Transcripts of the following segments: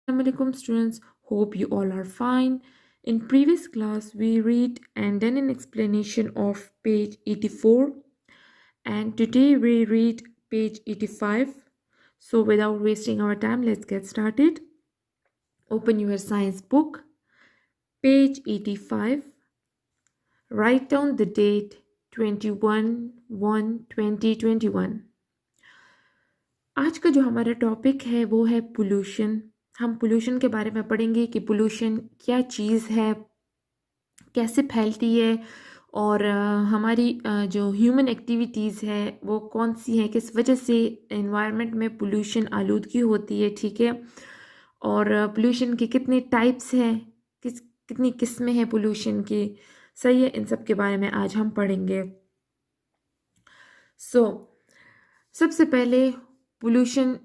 Assalamualaikum students, hope you all are fine. In previous class, we read and then an explanation of page 84, and today we read page 85. So without wasting our time, let's get started. Open your science book, page 85. Write down the date 21/1/2021. आज का जो हमारा topic है वो है pollution. हम pollution के बारे में पढ़ेंगे कि पोल्यूशन क्या चीज़ है, कैसे फैलती है, और हमारी जो ह्यूमन एक्टिविटीज़ है वो कौन सी हैं, किस वजह से एनवायरनमेंट में पोल्यूशन आलूदगी होती है, ठीक है। और पोल्यूशन के कितने टाइप्स हैं, कितनी किस्में हैं पोल्यूशन की, सही है। इन सब के बारे में आज हम पढ़ेंगे। सबसे पहले पोल्यूशन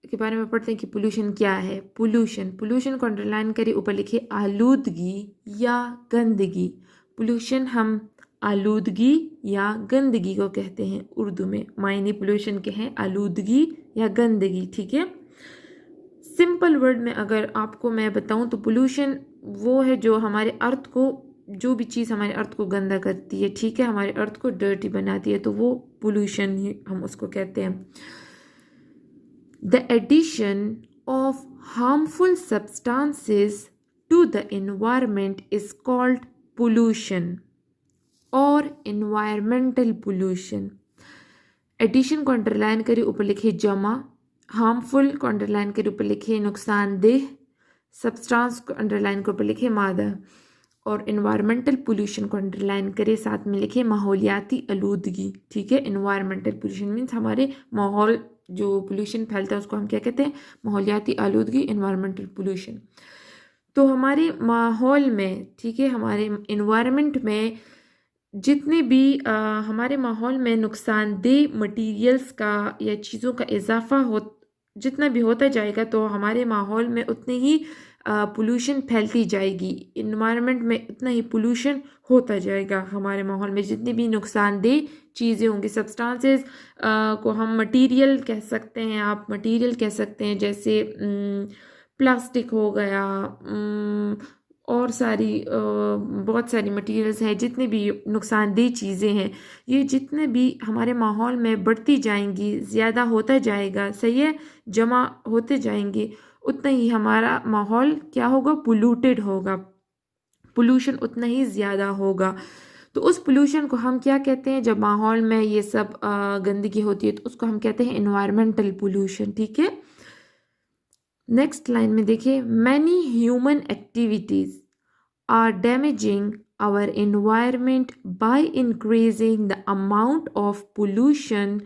के बारे में पढ़ते हैं कि पोल्यूशन क्या है। पोल्यूशन को अंडरलाइन करिए, ऊपर लिखिए आलूदगी या गंदगी। पोल्यूशन हम आलूदगी या गंदगी को कहते हैं उर्दू में। मायने पोल्यूशन के हैं आलूदगी या गंदगी, ठीक है। सिंपल वर्ड में अगर आपको मैं बताऊं तो पोल्यूशन वो है जो हमारे अर्थ को, जो भी चीज़ हमारे अर्थ को गंदा करती है, ठीक है, हमारे अर्थ को डर्टी बनाती है, तो वो पोल्यूशन ही हम उसको कहते हैं। The addition of harmful substances to the environment is called pollution or environmental pollution. Addition को अंडरलाइन करिए, ऊपर लिखिए जमा। हार्मफुल को अंडरलाइन करिए, ऊपर लिखिए नुकसानदेह। सब्सटेंस को अंडरलाइन के ऊपर लिखिए मादा। और इन्वायरमेंटल पोल्यूशन को अंडरलाइन करिए, साथ में लिखिए माहौलियाती आलूदगी, ठीक है। इन्वायरमेंटल पोल्यूशन मीन्स हमारे माहौल जो पोल्यूशन फैलता है उसको हम क्या कहते हैं, माहौलियाती आलूदगी, इन्वायरमेंटल पोल्यूशन। तो हमारे माहौल में, ठीक है, हमारे इन्वायरमेंट में जितने भी हमारे माहौल में नुकसानदेह मटेरियल्स का या चीज़ों का इजाफा हो, जितना भी होता जाएगा तो हमारे माहौल में उतनी ही पोल्यूशन फैलती जाएगी। इन्वायरमेंट में उतना ही पोल्यूशन होता जाएगा। हमारे माहौल में जितनी भी नुकसानदेह चीज़ें होंगी, सब्सटेंसेस को हम मटेरियल कह सकते हैं, आप मटेरियल कह सकते हैं, जैसे प्लास्टिक हो गया, और बहुत सारी मटेरियल्स हैं। जितने भी नुकसानदेह चीज़ें हैं, ये जितने भी हमारे माहौल में बढ़ती जाएंगी, ज़्यादा होता जाएगा, सही है, जमा होते जाएंगे, उतना ही हमारा माहौल क्या होगा, पोल्यूटेड होगा, पोल्यूशन उतना ही ज़्यादा होगा। तो उस पोल्यूशन को हम क्या कहते हैं, जब माहौल में ये सब गंदगी होती है तो उसको हम कहते हैं इन्वायरमेंटल पोल्यूशन, ठीक है। नेक्स्ट लाइन में देखिए, many human activities are damaging our environment by increasing the amount of pollution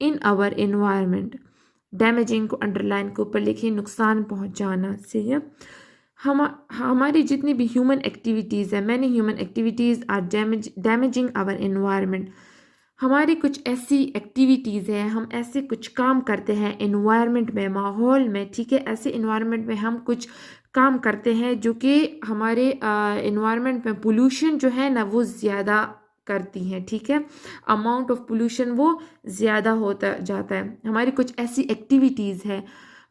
in our environment. Damaging को अंडरलाइन के ऊपर लिखिए, नुकसान पहुंचाना, सही है। हमारी जितनी भी ह्यूमन एक्टिविटीज़ है, many human activities are damaging our environment. हमारी कुछ ऐसी एक्टिविटीज़ हैं, हम ऐसे कुछ काम करते हैं एनवायरनमेंट में, माहौल में, ठीक है। ऐसे एनवायरनमेंट में हम कुछ काम करते हैं जो कि हमारे एनवायरनमेंट में पोल्यूशन जो है ना वो ज़्यादा करती हैं, ठीक है। अमाउंट ऑफ पोल्यूशन वो ज़्यादा होता जाता है। हमारी कुछ ऐसी एक्टिविटीज़ है,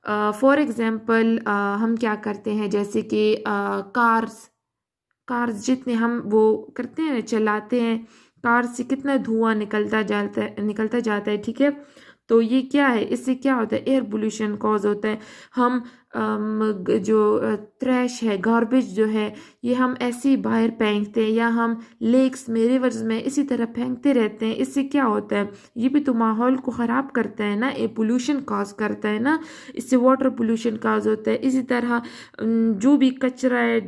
फॉर एग्ज़ाम्पल हम क्या करते हैं, जैसे कि कार्स जितने हम वो करते हैं, चलाते हैं, कार से कितना धुआं निकलता जाता है, ठीक है। तो ये क्या है, इससे क्या होता है, एयर पोल्यूशन कॉज होता है। हम जो ट्रैश है, गार्बेज जो है, ये हम ऐसे ही बाहर फेंकते हैं, या हम लेक्स में, रिवर्स में इसी तरह फेंकते रहते हैं। इससे क्या होता है, ये भी तो माहौल को ख़राब करता है ना, ये पोल्यूशन कॉज करता है ना। इससे वाटर पोल्यूशन कॉज होता है। इसी तरह जो भी कचरा है,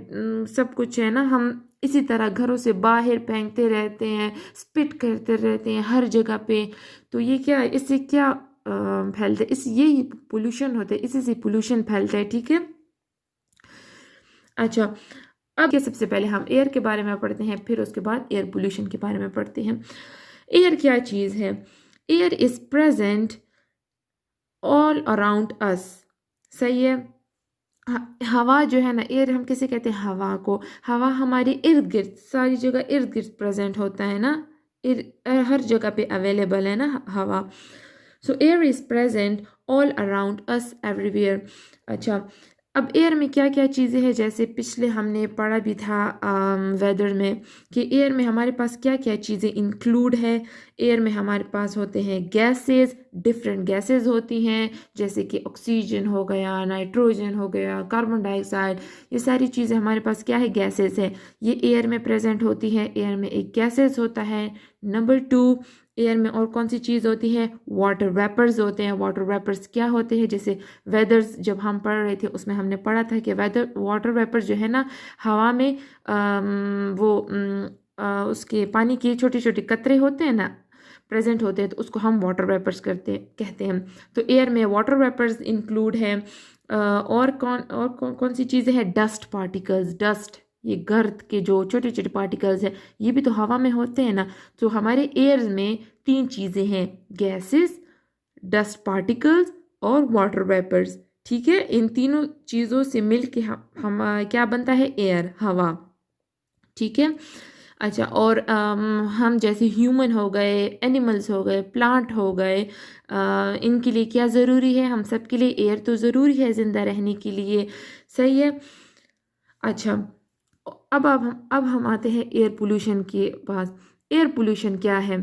सब कुछ है ना, हम इसी तरह घरों से बाहर फेंकते रहते हैं, स्पिट करते रहते हैं हर जगह पे। तो ये क्या है, इससे क्या फैलता है, इस यही पोल्यूशन होता है, इसी से पोल्यूशन फैलता है, ठीक है। अच्छा, अब क्या, सबसे पहले हम एयर के बारे में पढ़ते हैं, फिर उसके बाद एयर पोल्यूशन के बारे में पढ़ते हैं। एयर क्या चीज़ है, air is present all around us, सही है। हवा जो है ना, एयर हम किसे कहते हैं, हवा को। हवा हमारे इर्द गिर्द, सारी जगह इर्द गिर्द प्रेजेंट होता है ना, हर जगह पे अवेलेबल है ना हवा। सो air is present all around us everywhere. अच्छा, अब एयर में क्या क्या चीज़ें हैं, जैसे पिछले हमने पढ़ा भी था वेदर में कि एयर में हमारे पास क्या क्या चीज़ें इंक्लूड है। एयर में हमारे पास होते हैं गैसेस, डिफरेंट गैसेस होती हैं, जैसे कि ऑक्सीजन हो गया, नाइट्रोजन हो गया, कार्बन डाइऑक्साइड, ये सारी चीज़ें हमारे पास क्या है, गैसेस है। ये एयर में प्रेजेंट होती है। एयर में एक गैसेस होता है। नंबर 2, एयर में और कौन सी चीज़ होती है, वाटर वेपर्स होते हैं। वाटर वेपर्स क्या होते हैं, जैसे वेदर्स जब हम पढ़ रहे थे उसमें हमने पढ़ा था कि वेदर वाटर वेपर जो है ना, हवा में उसके पानी के छोटे छोटे कतरे होते हैं ना, प्रेजेंट होते हैं, तो उसको हम वाटर वेपर्स कहते हैं। तो एयर में वाटर वेपर्स इंक्लूड है। और कौन सी चीज़ें हैं, डस्ट पार्टिकल्स। डस्ट, ये गर्द के जो छोटे छोटे पार्टिकल्स हैं, ये भी तो हवा में होते हैं ना। तो हमारे एयर में 3 चीज़ें हैं, गैसेस, डस्ट पार्टिकल्स और वाटर वेपर्स। ठीक है, इन तीनों चीज़ों से मिल के हम क्या बनता है, एयर, हवा। ठीक है। अच्छा, और हम जैसे ह्यूमन हो गए, एनिमल्स हो गए, प्लांट हो गए, इनके लिए क्या ज़रूरी है, हम सब के लिए एयर तो ज़रूरी है ज़िंदा रहने के लिए। सही है। अच्छा, अब हम आते हैं एयर पोल्यूशन के पास। एयर पोल्यूशन क्या है,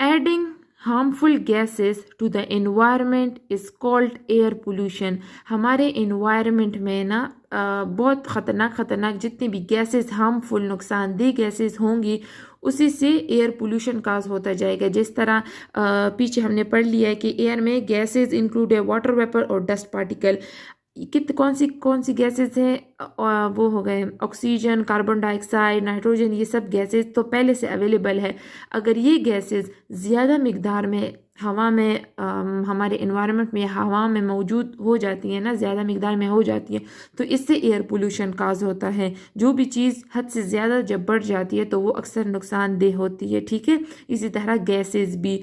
adding harmful gases to the environment is called air pollution। हमारे environment में ना बहुत ख़तरनाक जितने भी गैसेस, हार्मफुल नुकसानदेह गैसेस होंगी, उसी से एयर पोल्यूशन काज होता जाएगा। जिस तरह पीछे हमने पढ़ लिया है कि एयर में गैसेस इंक्लूड है वाटर वेपर और डस्ट पार्टिकल। कौन सी गैसेस हैं, वो हो गए ऑक्सीजन, कार्बन डाइऑक्साइड, नाइट्रोजन, ये सब गैसेस तो पहले से अवेलेबल है। अगर ये गैसेस ज़्यादा मिकदार में हवा में हमारे इन्वायरमेंट में हवा में मौजूद हो जाती है ना, ज़्यादा मिकदार में हो जाती है, तो इससे एयर पोल्यूशन काज होता है। जो भी चीज़ हद से ज़्यादा जब बढ़ जाती है तो वो अक्सर नुकसानदेह होती है। ठीक है, इसी तरह गैसेस भी।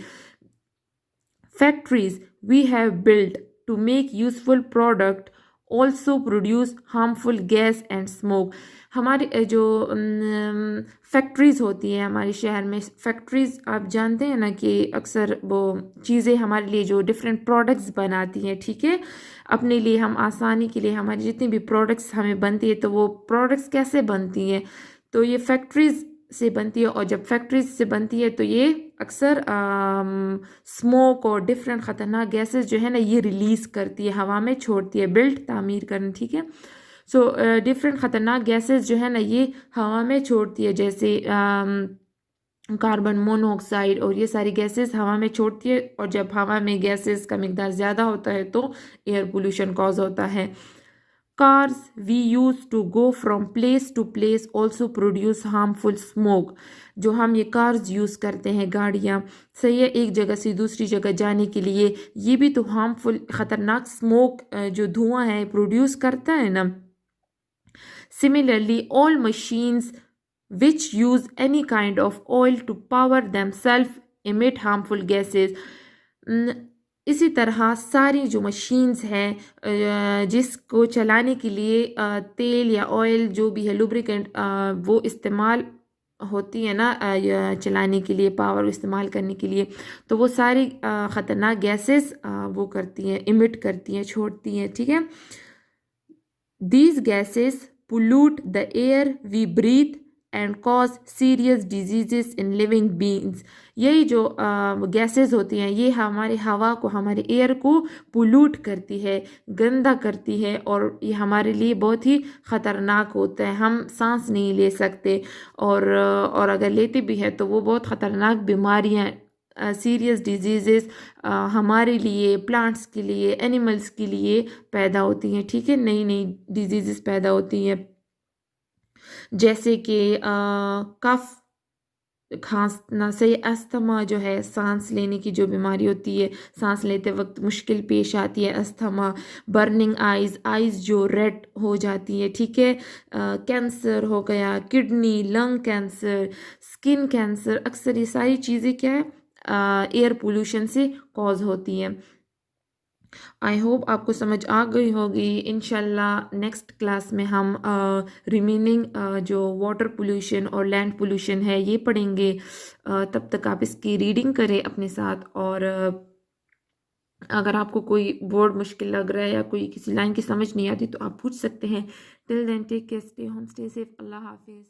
Factories we have built to make useful product also produce harmful gas and smoke. हमारे जो फैक्ट्रीज होती हैं हमारे शहर में, फैक्ट्रीज आप जानते हैं ना कि अक्सर वो चीज़ें हमारे लिए जो डिफरेंट प्रोडक्ट्स बनाती हैं, ठीक है, अपने लिए, हम आसानी के लिए हमारी जितनी भी प्रोडक्ट्स हमें बनती है, तो वो प्रोडक्ट्स कैसे बनती हैं, तो ये फैक्ट्रीज से बनती है। और जब फैक्ट्रीज से बनती है तो ये अक्सर स्मोक और डिफरेंट ख़तरनाक गैसेस जो है ना, ये रिलीज़ करती है, हवा में छोड़ती है। बिल्ट, तामीर करना, ठीक है। सो डिफरेंट ख़तरनाक गैसेस जो है ना, ये हवा में छोड़ती है, जैसे कार्बन मोनोऑक्साइड और ये सारी गैसेस हवा में छोड़ती है। और जब हवा में गैसेस का मिकदार ज़्यादा होता है तो एयर पोल्यूशन कॉज होता है। Cars we use to go from place to place also produce harmful smoke। जो हम ये कार्स यूज़ करते हैं, गाड़ियाँ, सही है, एक जगह से दूसरी जगह जाने के लिए, ये भी तो हार्मफुल ख़तरनाक स्मोक जो धुआं है प्रोड्यूस करता है ना। Similarly, all machines which use any kind of oil to power themselves emit harmful gases। इसी तरह सारी जो मशीन्स हैं जिसको चलाने के लिए तेल या ऑयल जो भी है, लुब्रिकेंट, वो इस्तेमाल होती है ना चलाने के लिए, पावर इस्तेमाल करने के लिए, तो वो सारी ख़तरनाक गैसेस वो करती हैं, इमिट करती हैं, छोड़ती हैं। ठीक है, these gases pollute the air we breathe and cause serious diseases in living beings। यही जो गैसेस होती हैं, ये हमारे हवा को, हमारे एयर को पोल्यूट करती है, गंदा करती है, और ये हमारे लिए बहुत ही ख़तरनाक होता है। हम सांस नहीं ले सकते, और अगर लेते भी हैं तो वो बहुत ख़तरनाक बीमारियाँ, सीरियस डिजीज़ेस हमारे लिए, प्लांट्स के लिए, एनिमल्स के लिए पैदा होती हैं। ठीक है, नई नई डिजीज़ेस पैदा होती हैं, जैसे कि कफ, खांसना, सही, अस्थमा जो है, सांस लेने की जो बीमारी होती है, सांस लेते वक्त मुश्किल पेश आती है, अस्थमा। बर्निंग आइज़, आइज़ जो रेड हो जाती है, ठीक है। कैंसर हो गया, kidney, lung cancer, skin cancer, अक्सर ये सारी चीज़ें क्या है, एयर पोल्यूशन से कॉज होती हैं। आई होप आपको समझ आ गई होगी। इंशाल्लाह नेक्स्ट क्लास में हम रिमेनिंग जो वाटर पोल्यूशन और लैंड पोल्यूशन है ये पढ़ेंगे। तब तक आप इसकी रीडिंग करें अपने साथ, और अगर आपको कोई वर्ड मुश्किल लग रहा है या कोई किसी लाइन की समझ नहीं आती तो आप पूछ सकते हैं। Till then take care, stay home, stay safe, अल्लाह हाफिज़।